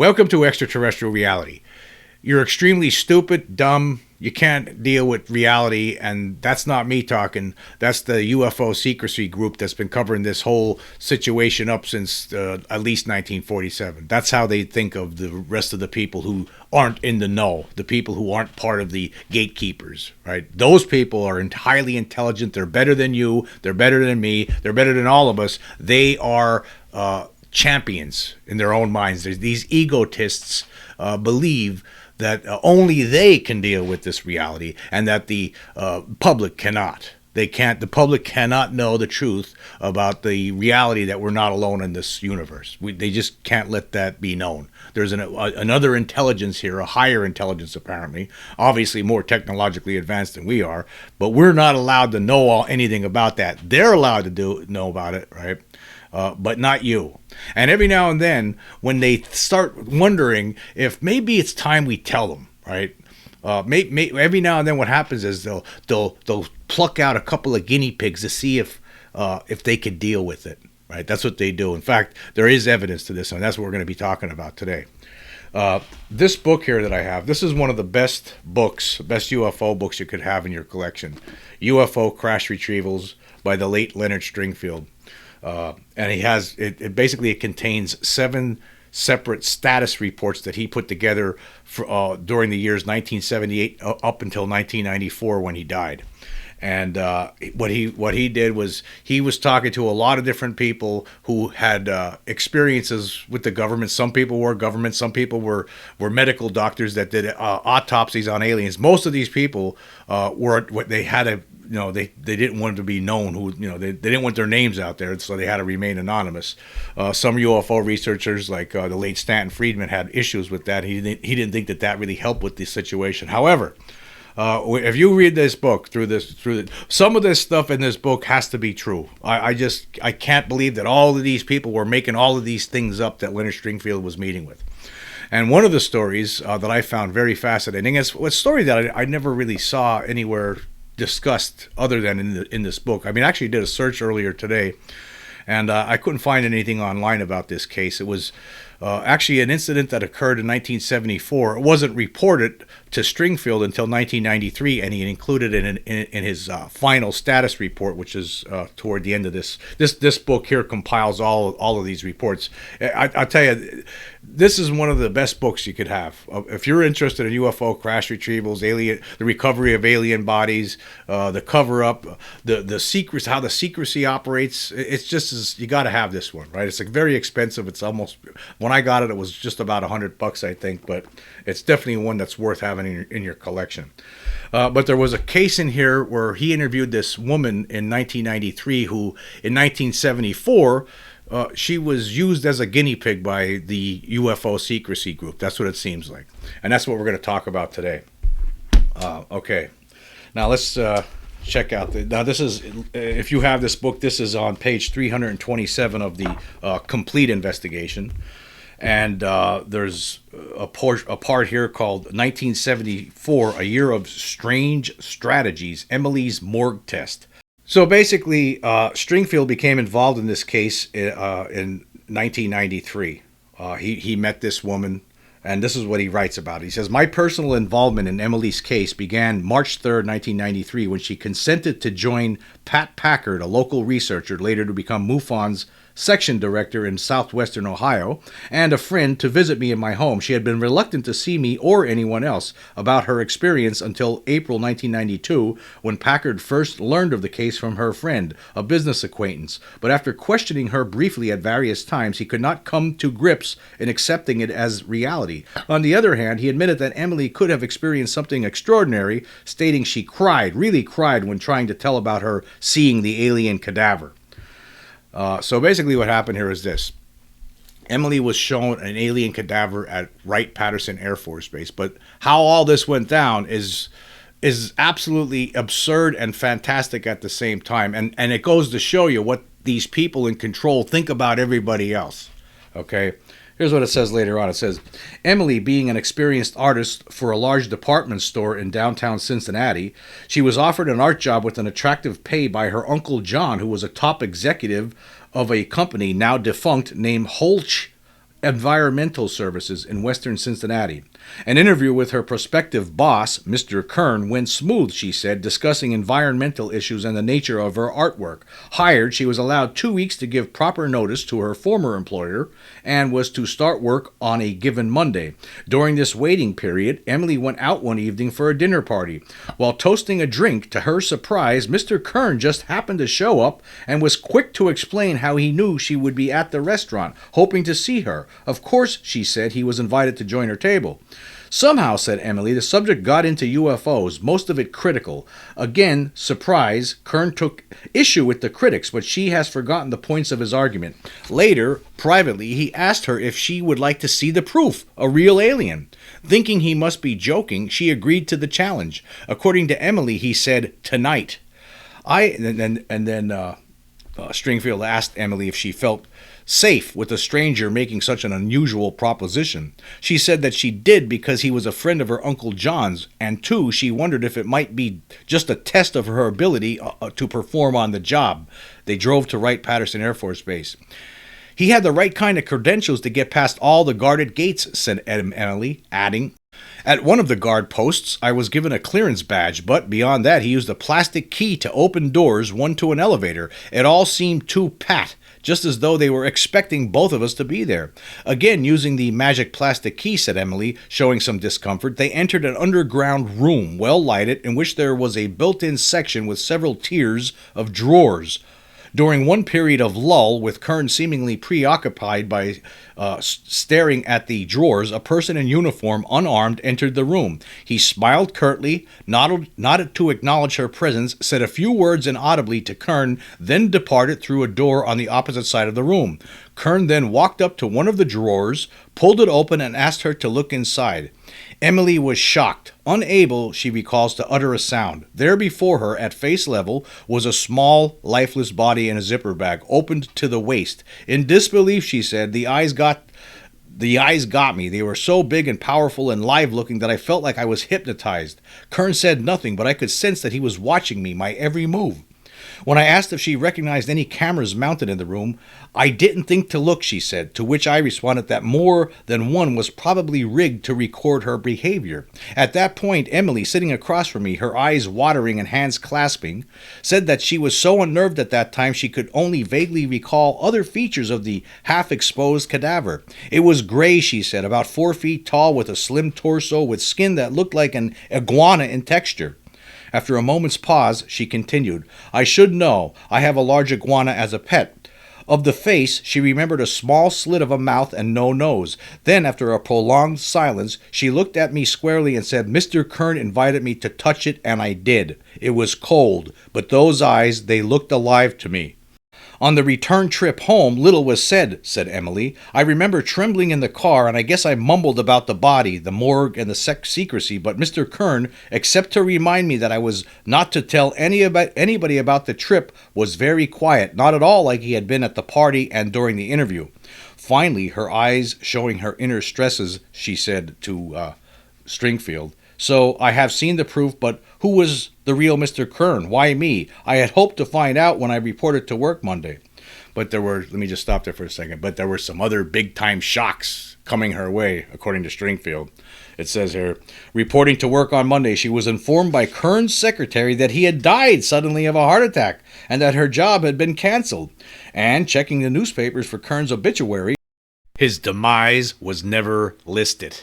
Welcome to Extraterrestrial Reality. You're extremely stupid, dumb, you can't deal with reality, and that's not me talking. That's the UFO Secrecy group that's been covering this whole situation up since at least 1947. That's how they think of the rest of the people who aren't in the know, the people who aren't part of the gatekeepers, right? Those people are highly intelligent. They're better than you. They're better than me. They're better than all of us. They are champions in their own minds. These egotists believe that only they can deal with this reality, and that the public cannot. They can't. The public cannot know the truth about the reality that we're not alone in this universe. They just can't let that be known. There's another intelligence here, a higher intelligence apparently, obviously more technologically advanced than we are, but we're not allowed to know anything about that. They're allowed to know about it, right? But not you. And every now and then, when they start wondering if maybe it's time we tell them, right? Every now and then, what happens is they'll pluck out a couple of guinea pigs to see if they could deal with it, right? That's what they do. In fact, there is evidence to this, and that's what we're going to be talking about today. This book here that I have, this is one of the best UFO books you could have in your collection. UFO Crash Retrievals by the late Leonard Stringfield. And he has it basically it contains 7 separate status reports that he put together for, during the years 1978 up until 1994 when he died. And what he did was he was talking to a lot of different people who had experiences with the government. Some people were government, some people were medical doctors that did autopsies on aliens. Most of these people they had a they didn't want to be known who, they didn't want their names out there, so they had to remain anonymous. Some UFO researchers, like the late Stanton Friedman, had issues with that. He didn't think that really helped with the situation. However, if you read this book some of this stuff in this book has to be true. I can't believe that all of these people were making all of these things up that Leonard Stringfield was meeting with. And one of the stories that I found very fascinating is a story that I never really saw anywhere discussed other than in this book. I actually did a search earlier today, and I couldn't find anything online about this case. It was actually an incident that occurred in 1974. It wasn't reported to Stringfield until 1993, and he included it in his final status report, which is toward the end of this book here compiles all of these reports. I'll tell you, this is one of the best books you could have. If you're interested in UFO crash retrievals, the recovery of alien bodies, the cover-up, the secrets, how the secrecy operates, it's just you got to have this one, right? It's very expensive. It's almost, when I got it, it was just about $100, I think, but it's definitely one that's worth having in your collection. But there was a case in here where he interviewed this woman in 1993 who, in 1974, she was used as a guinea pig by the UFO Secrecy group. That's what it seems like. And that's what we're going to talk about today. Okay. Now let's check out. Now this is, if you have this book, this is on page 327 of the complete investigation. And there's a part here called 1974, A Year of Strange Strategies, Emily's Morg Test. So basically, Stringfield became involved in this case in 1993. He met this woman, and this is what he writes about it. He says, "My personal involvement in Emily's case began March 3rd, 1993, when she consented to join Pat Packard, a local researcher, later to become MUFON's section director in southwestern Ohio, and a friend, to visit me in my home. She had been reluctant to see me or anyone else about her experience until April 1992, when Packard first learned of the case from her friend, a business acquaintance. But after questioning her briefly at various times, he could not come to grips in accepting it as reality. On the other hand, he admitted that Emily could have experienced something extraordinary, stating she really cried when trying to tell about her seeing the alien cadaver." So basically what happened here is this. Emily was shown an alien cadaver at Wright-Patterson Air Force Base, but how all this went down is absolutely absurd and fantastic at the same time, and it goes to show you what these people in control think about everybody else. Okay? Here's what it says later on. It says, "Emily, being an experienced artist for a large department store in downtown Cincinnati, she was offered an art job with an attractive pay by her Uncle John, who was a top executive of a company now defunct named Holch Environmental Services in western Cincinnati. An interview with her prospective boss, Mr. Kern, went smooth, she said, discussing environmental issues and the nature of her artwork. Hired, she was allowed 2 weeks to give proper notice to her former employer and was to start work on a given Monday. During this waiting period, Emily went out one evening for a dinner party. While toasting a drink, to her surprise, Mr. Kern just happened to show up and was quick to explain how he knew she would be at the restaurant, hoping to see her. Of course, she said, he was invited to join her table. Somehow, said Emily, the subject got into UFOs, most of it critical. Again, surprise, Kern took issue with the critics, but she has forgotten the points of his argument. Later, privately, he asked her if she would like to see the proof, a real alien. Thinking he must be joking, she agreed to the challenge. According to Emily, he said, tonight. Stringfield asked Emily if she felt safe with a stranger making such an unusual proposition. She said that she did because he was a friend of her Uncle John's, and two, she wondered if it might be just a test of her ability to perform on the job. They drove to Wright-Patterson Air Force Base. He had the right kind of credentials to get past all the guarded gates, said Emily, adding, at one of the guard posts, I was given a clearance badge, but beyond that, he used a plastic key to open doors, one to an elevator. It all seemed too pat, just as though they were expecting both of us to be there. Again, using the magic plastic key, said Emily, showing some discomfort, they entered an underground room, well lighted, in which there was a built-in section with several tiers of drawers. During one period of lull, with Kern seemingly preoccupied by staring at the drawers, a person in uniform, unarmed, entered the room. He smiled curtly, nodded to acknowledge her presence, said a few words inaudibly to Kern, then departed through a door on the opposite side of the room. Kern then walked up to one of the drawers, pulled it open, and asked her to look inside. Emily was shocked, unable, she recalls, to utter a sound. There before her, at face level, was a small, lifeless body in a zipper bag, opened to the waist. In disbelief, she said, the eyes got me. They were so big and powerful and live-looking that I felt like I was hypnotized. Kern said nothing, but I could sense that he was watching me, my every move. When I asked if she recognized any cameras mounted in the room, I didn't think to look, she said, to which I responded that more than one was probably rigged to record her behavior. At that point, Emily, sitting across from me, her eyes watering and hands clasping, said that she was so unnerved at that time she could only vaguely recall other features of the half-exposed cadaver. It was gray, she said, about 4 feet tall, with a slim torso, with skin that looked like an iguana in texture. After a moment's pause, she continued, I should know. I have a large iguana as a pet. Of the face, she remembered a small slit of a mouth and no nose. Then, after a prolonged silence, she looked at me squarely and said, Mr. Kern invited me to touch it, and I did. It was cold, but those eyes, they looked alive to me. On the return trip home, little was said Emily. I remember trembling in the car, and I guess I mumbled about the body, the morgue, and the secrecy, but Mr. Kern, except to remind me that I was not to tell anybody about the trip, was very quiet, not at all like he had been at the party and during the interview. Finally, her eyes showing her inner stresses, she said to Stringfield, So I have seen the proof, but who was the real Mr. Kern? Why me? I had hoped to find out when I reported to work Monday. But let me just stop there for a second, but there were some other big-time shocks coming her way, according to Stringfield. It says here, reporting to work on Monday, she was informed by Kern's secretary that he had died suddenly of a heart attack and that her job had been canceled. And checking the newspapers for Kern's obituary, his demise was never listed.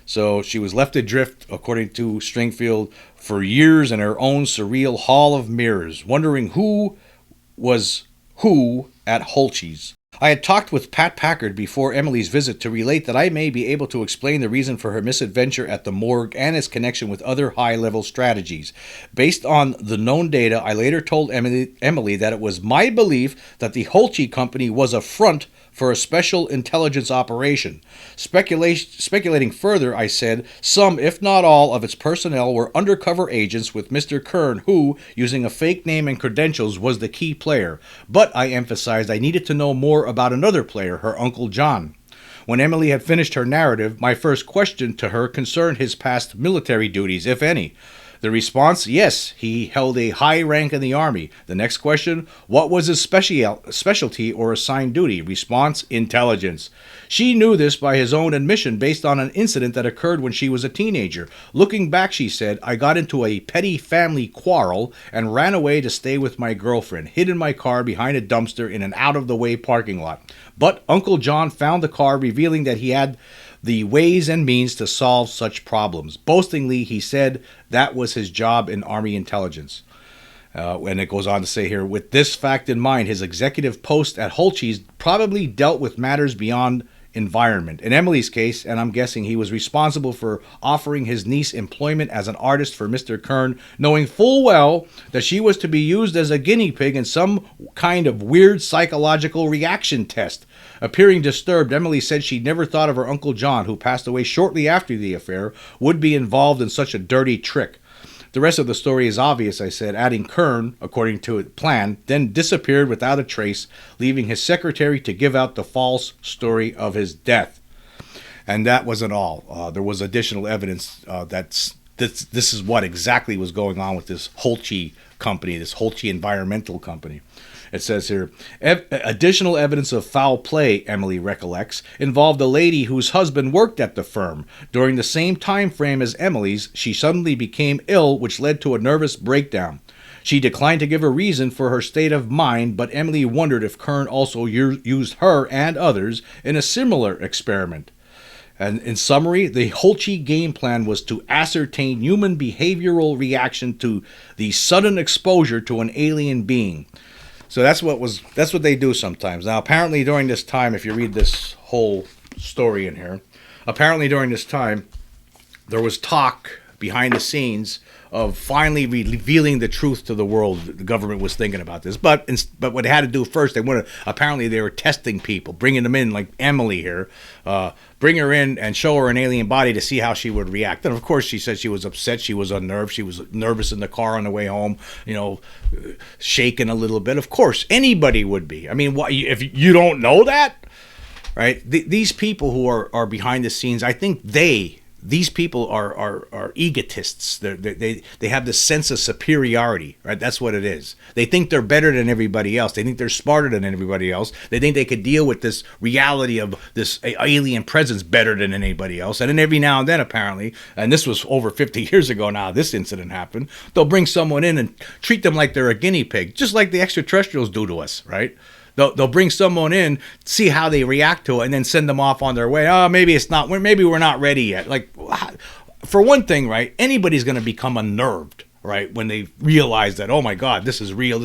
So she was left adrift, according to Stringfield, for years in her own surreal hall of mirrors, wondering who was who at Holtzy's. I had talked with Pat Packard before Emily's visit to relate that I may be able to explain the reason for her misadventure at the morgue and its connection with other high-level strategies. Based on the known data, I later told Emily that it was my belief that the Holtzy Company was a front for a special intelligence operation. Speculating further, I said, some, if not all, of its personnel were undercover agents with Mr. Kern, who, using a fake name and credentials, was the key player. But, I emphasized, I needed to know more about another player, her Uncle John. When Emily had finished her narrative, my first question to her concerned his past military duties, if any. The response, yes, he held a high rank in the Army. The next question, what was his specialty or assigned duty? Response, intelligence. She knew this by his own admission based on an incident that occurred when she was a teenager. Looking back, she said, I got into a petty family quarrel and ran away to stay with my girlfriend, hid in my car behind a dumpster in an out-of-the-way parking lot. But Uncle John found the car, revealing that he had the ways and means to solve such problems. Boastingly, he said that was his job in Army intelligence. And it goes on to say here, with this fact in mind, his executive post at Holtsche's probably dealt with matters beyond environment. In Emily's case, and I'm guessing he was responsible for offering his niece employment as an artist for Mr. Kern, knowing full well that she was to be used as a guinea pig in some kind of weird psychological reaction test. Appearing disturbed, Emily said she never thought of her Uncle John, who passed away shortly after the affair, would be involved in such a dirty trick. The rest of the story is obvious, I said, adding Kern, according to a plan, then disappeared without a trace, leaving his secretary to give out the false story of his death. And that wasn't all. There was additional evidence this is what exactly was going on with this Holtschy company, this Holtschy environmental company. It says here, additional evidence of foul play, Emily recollects, involved a lady whose husband worked at the firm. During the same time frame as Emily's, she suddenly became ill, which led to a nervous breakdown. She declined to give a reason for her state of mind, but Emily wondered if Kern also used her and others in a similar experiment. And in summary, the Holtschy game plan was to ascertain human behavioral reaction to the sudden exposure to an alien being. So that's what they do sometimes. Now, apparently during this time, if you read this whole story in here, apparently during this time, there was talk behind the scenes of finally revealing the truth to the world. The government was thinking about this, but what they had to do first, they were testing people, bringing them in, like Emily here, bring her in and show her an alien body to see how she would react. And of course, she said she was upset, she was unnerved, she was nervous in the car on the way home, shaking a little bit. Of course, anybody would be. I mean, if you don't know that, right? These people who are behind the scenes, I think these people are egotists. They have this sense of superiority, right? That's what it is. They think they're better than everybody else. They think they're smarter than everybody else. They think they could deal with this reality of this alien presence better than anybody else. And then every now and then, apparently, and this was over 50 years ago now, this incident happened, they'll bring someone in and treat them like they're a guinea pig, just like the extraterrestrials do to us, right? They'll bring someone in, see how they react to it, and then send them off on their way. Oh, maybe we're not ready yet. Like, for one thing, right, anybody's going to become unnerved, right, when they realize that, oh my God, this is real,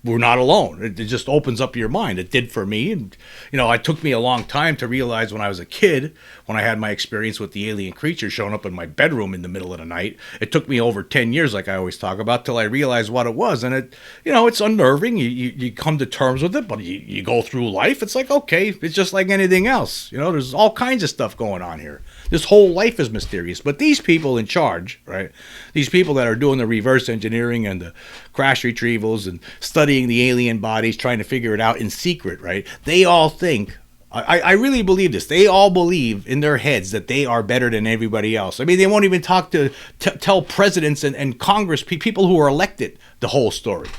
we're not alone. It just opens up your mind. It did for me. And, it took me a long time to realize when I was a kid, when I had my experience with the alien creature showing up in my bedroom in the middle of the night. It took me over 10 years, like I always talk about, till I realized what it was. And it's unnerving. You come to terms with it, but you go through life. It's like, okay, it's just like anything else. There's all kinds of stuff going on here. This whole life is mysterious. But these people in charge, right? These people that are doing the reverse engineering and the crash retrievals and studying the alien bodies, trying to figure it out in secret, right? They all think, I really believe this, they all believe in their heads that they are better than everybody else. I mean, they won't even tell presidents and Congress, people who are elected, the whole story.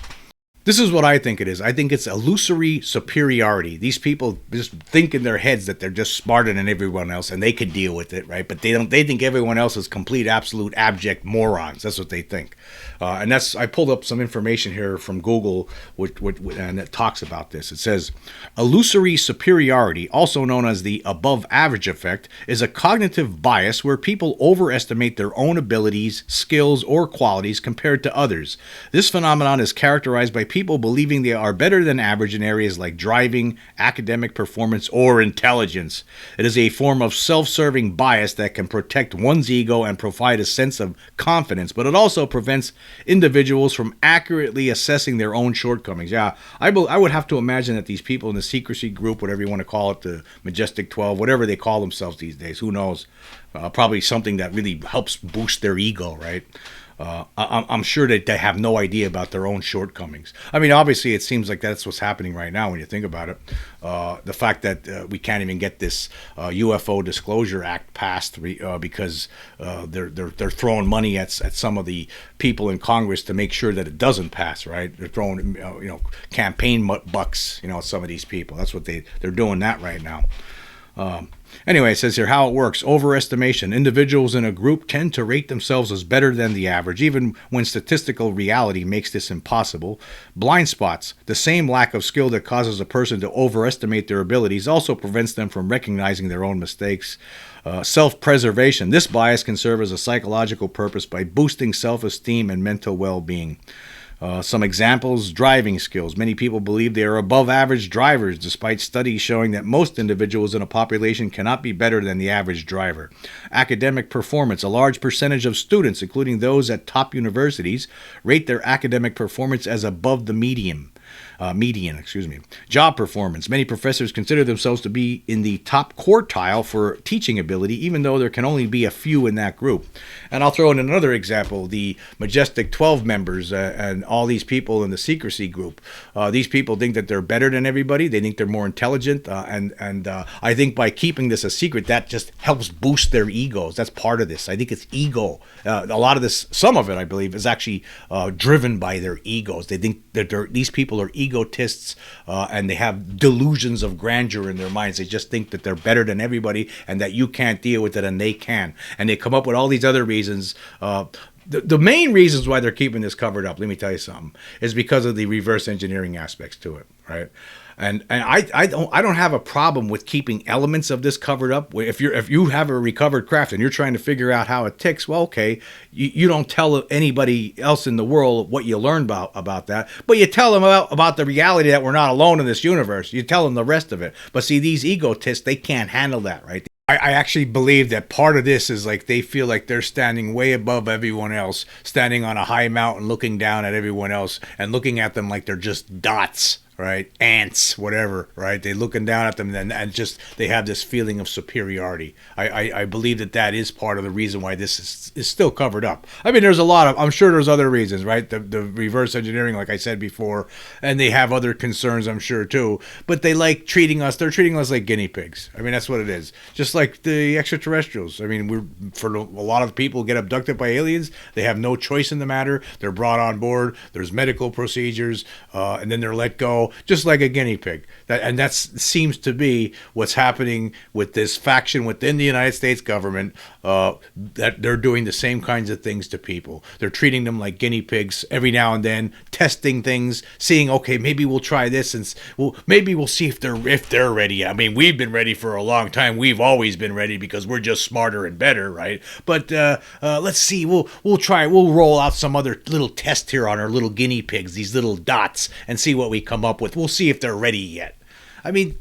This is what I think it is. I think it's illusory superiority. These people just think in their heads that they're just smarter than everyone else and they could deal with it, right? But they think everyone else is complete, absolute, abject morons. That's what they think. And I pulled up some information here from Google and it talks about this. It says, illusory superiority, also known as the above average effect, is a cognitive bias where people overestimate their own abilities, skills, or qualities compared to others. This phenomenon is characterized by people believing they are better than average in areas like driving, academic performance, or intelligence. It is a form of self-serving bias that can protect one's ego and provide a sense of confidence, but it also prevents individuals from accurately assessing their own shortcomings. Yeah, I would have to imagine that these people in the secrecy group, whatever you want to call it, the Majestic 12, whatever they call themselves these days, who knows, probably something that really helps boost their ego, right? I'm sure that they have no idea about their own shortcomings. I mean, obviously, it seems like that's what's happening right now when you think about it. The fact that we can't even get this UFO Disclosure Act passed because they're throwing money at some of the people in Congress to make sure that it doesn't pass. Right? They're throwing campaign bucks at some of these people. That's what they're doing that right now. Anyway, it says here how it works. Overestimation. Individuals in a group tend to rate themselves as better than the average, even when statistical reality makes this impossible. Blind spots. The same lack of skill that causes a person to overestimate their abilities also prevents them from recognizing their own mistakes. Self-preservation. This bias can serve as a psychological purpose by boosting self-esteem and mental well-being. Some examples: driving skills. Many people believe they are above average drivers, despite studies showing that most individuals in a population cannot be better than the average driver. Academic performance. A large percentage of students, including those at top universities, rate their academic performance as above the median. Job performance. Many professors consider themselves to be in the top quartile for teaching ability, even though there can only be a few in that group. And I'll throw in another example: the MJ-12 members and all these people in the secrecy group. These people think that they're better than everybody. They think they're more intelligent, and I think by keeping this a secret, that just helps boost their egos. That's part of this. I think it's ego. A lot of this, some of it, I believe, is actually driven by their egos. They think that these people are egotists, and they have delusions of grandeur in their minds. They just think that they're better than everybody and that you can't deal with it and they can. And they come up with all these other reasons. The main reasons why they're keeping this covered up, let me tell you something, is because of the reverse engineering aspects to it, right? And I don't have a problem with keeping elements of this covered up. If you have a recovered craft and you're trying to figure out how it ticks, well, okay, you don't tell anybody else in the world what you learned about that, but you tell them about the reality that we're not alone in this universe. You tell them the rest of it. But see, these egotists, they can't handle that, right? I actually believe that part of this is like they feel like they're standing way above everyone else, standing on a high mountain looking down at everyone else and looking at them like they're just dots, right? Ants, whatever, right? They're looking down at them and just they have this feeling of superiority. I believe that is part of the reason why this is still covered up. I mean, there's a lot of, I'm sure there's other reasons, right? The reverse engineering, like I said before, and they have other concerns, I'm sure, too. But they like they're treating us like guinea pigs. I mean, that's what it is. Just like the extraterrestrials. I mean, for a lot of people get abducted by aliens, they have no choice in the matter. They're brought on board. There's medical procedures, and then they're let go. Just like a guinea pig. That seems to be what's happening with this faction within the United States government, that they're doing the same kinds of things to people. They're treating them like guinea pigs every now and then, testing things, seeing, okay, maybe we'll try this, and maybe we'll see if they're ready. I mean, we've been ready for a long time. We've always been ready because we're just smarter and better, right? But let's see. We'll roll out some other little test here on our little guinea pigs, these little dots, and see what we come up with. We'll see if they're ready yet. I mean,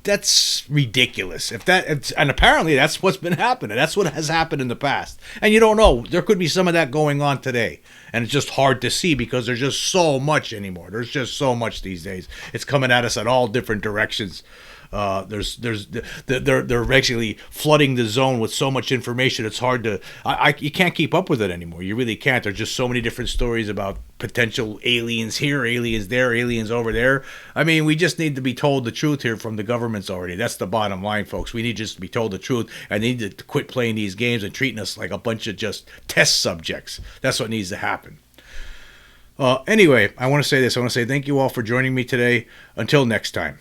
that's ridiculous. And apparently that's what's been happening. That's what has happened in the past. And you don't know. There could be some of that going on today. And it's just hard to see because there's just so much anymore. There's just so much these days. It's coming at us at all different directions. They're actually flooding the zone with so much information. It's hard to, you can't keep up with it anymore. You really can't. There's just so many different stories about potential aliens here, aliens there, aliens over there. I mean, we just need to be told the truth here from the governments already. That's the bottom line, folks. We need just to be told the truth, and they need to quit playing these games and treating us like a bunch of just test subjects. That's what needs to happen. Anyway, I want to say this. I want to say thank you all for joining me today. Until next time.